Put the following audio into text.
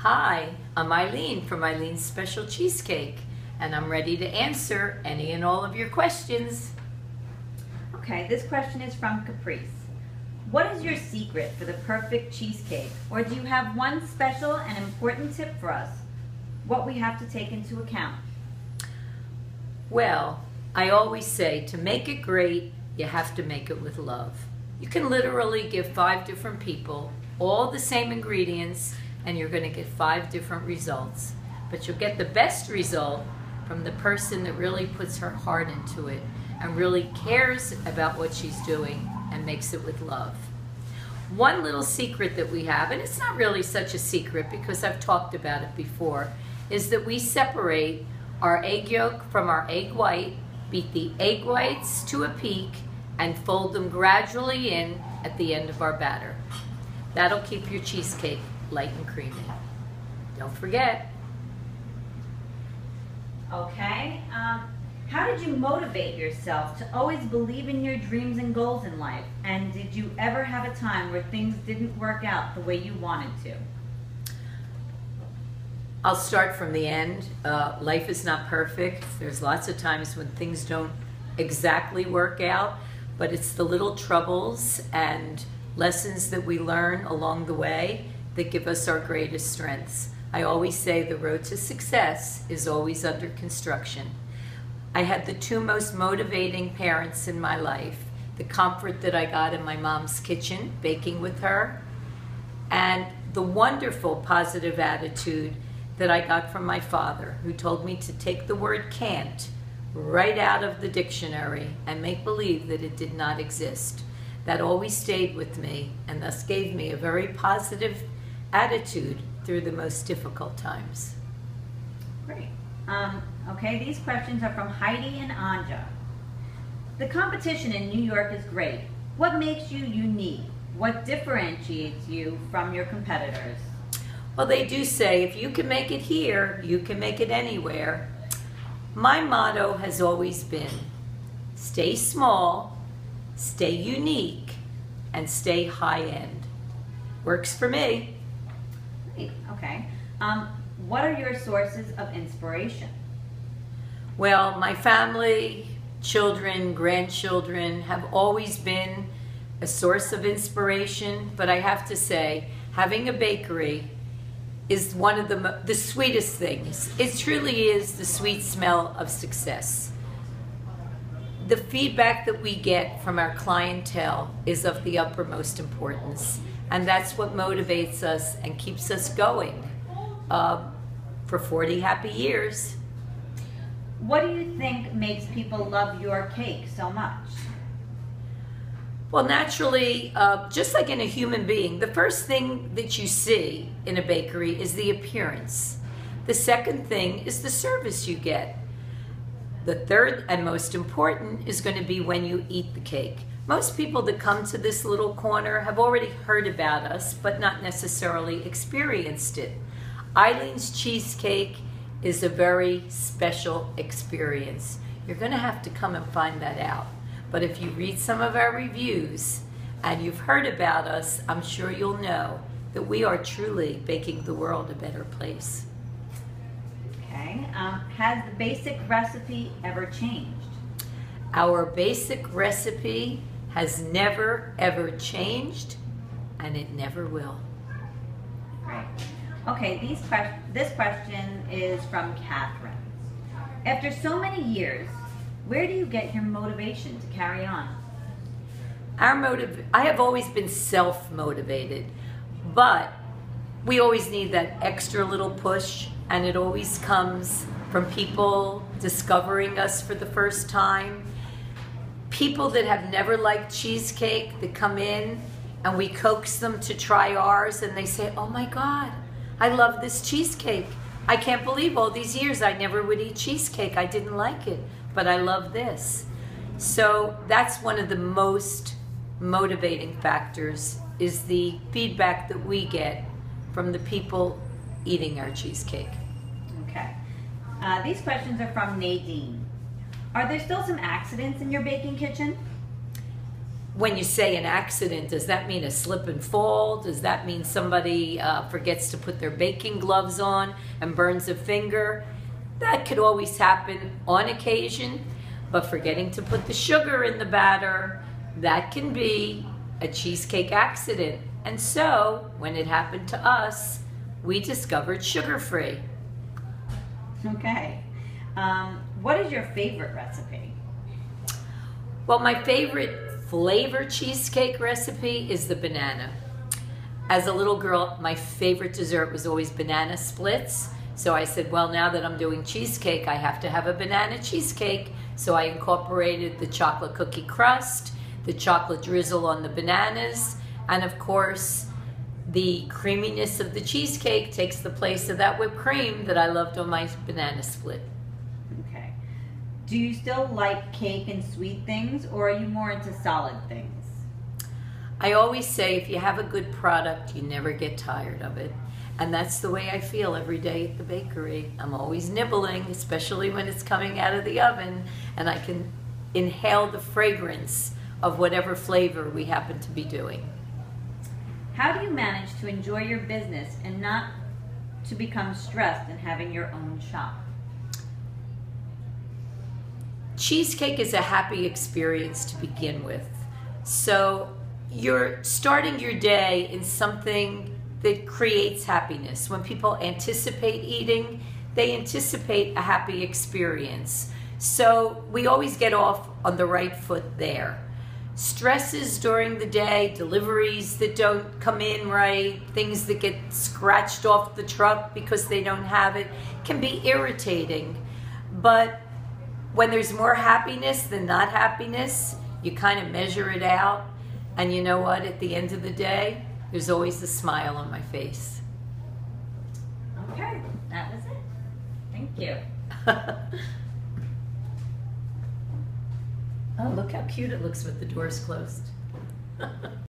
Hi, I'm Eileen from Eileen's Special Cheesecake, and I'm ready to answer any and all of your questions. Okay, this question is from Caprice. What is your secret for the perfect cheesecake? Or do you have one special and important tip for us? What we have to take into account? Well, I always say to make it great, you have to make it with love. You can literally give 5 different people all the same ingredients and you're going to get 5 different results. But you'll get the best result from the person that really puts her heart into it and really cares about what she's doing and makes it with love. One little secret that we have, and it's not really such a secret because I've talked about it before, is that we separate our egg yolk from our egg white, beat the egg whites to a peak, and fold them gradually in at the end of our batter. That'll keep your cheesecake light and creamy. Don't forget. Okay, how did you motivate yourself to always believe in your dreams and goals in life? And did you ever have a time where things didn't work out the way you wanted to? I'll start from the end. Life is not perfect. There's lots of times when things don't exactly work out, but it's the little troubles and lessons that we learn along the way that give us our greatest strengths. I always say the road to success is always under construction. I had the 2 most motivating parents in my life, the comfort that I got in my mom's kitchen, baking with her, and the wonderful positive attitude that I got from my father, who told me to take the word can't right out of the dictionary and make believe that it did not exist. That always stayed with me and thus gave me a very positive attitude through the most difficult times. Great. Okay, these questions are from Heidi and Anja. The competition in New York is great. What makes you unique? What differentiates you from your competitors? Well, they do say if you can make it here, you can make it anywhere. My motto has always been stay small, stay unique, and stay high-end. Works for me. Great. Okay. What are your sources of inspiration? Well, my family, children, grandchildren have always been a source of inspiration, but I have to say, having a bakery is one of the sweetest things. It truly is the sweet smell of success. The feedback that we get from our clientele is of the uppermost importance, and that's what motivates us and keeps us going for 40 happy years. What do you think makes people love your cake so much? Well, naturally, just like in a human being, the first thing that you see in a bakery is the appearance. The second thing is the service you get. The third and most important is going to be when you eat the cake. Most people that come to this little corner have already heard about us, but not necessarily experienced it. Eileen's Cheesecake is a very special experience. You're going to have to come and find that out. But if you read some of our reviews and you've heard about us, I'm sure you'll know that we are truly making the world a better place. Okay. Has the basic recipe ever changed? Our basic recipe has never, ever changed, and it never will. Great. Okay, this question is from Catherine. After so many years, where do you get your motivation to carry on? I have always been self-motivated, but we always need that extra little push, and it always comes from people discovering us for the first time, people that have never liked cheesecake that come in and we coax them to try ours and they say, oh my God, I love this cheesecake. I can't believe all these years I never would eat cheesecake. I didn't like it, but I love this. So that's one of the most motivating factors, is the feedback that we get from the people eating our cheesecake. Okay. These questions are from Nadine. Are there still some accidents in your baking kitchen? when you say an accident, does that mean a slip and fall? Does that mean somebody forgets to put their baking gloves on and burns a finger? That could always happen on occasion, but forgetting to put the sugar in the batter, that can be a cheesecake accident. And so, when it happened to us, we discovered sugar-free. Okay. What is your favorite recipe? Well, my favorite flavor cheesecake recipe is the banana. As a little girl, my favorite dessert was always banana splits. So I said, well, now that I'm doing cheesecake, I have to have a banana cheesecake. So I incorporated the chocolate cookie crust, the chocolate drizzle on the bananas, and of course, the creaminess of the cheesecake takes the place of that whipped cream that I loved on my banana split. Okay. Do you still like cake and sweet things, or are you more into solid things? I always say if you have a good product, you never get tired of it. And that's the way I feel every day at the bakery. I'm always nibbling, especially when it's coming out of the oven, and I can inhale the fragrance of whatever flavor we happen to be doing. How do you manage to enjoy your business and not to become stressed in having your own shop? Cheesecake is a happy experience to begin with. So you're starting your day in something that creates happiness. When people anticipate eating, they anticipate a happy experience. So we always get off on the right foot there. Stresses during the day, deliveries that don't come in right, things that get scratched off the truck because they don't have it, can be irritating. But when there's more happiness than not happiness, you kind of measure it out. And you know what? At the end of the day, there's always a smile on my face. Okay, that was it. Thank you. Oh, look how cute it looks with the doors closed.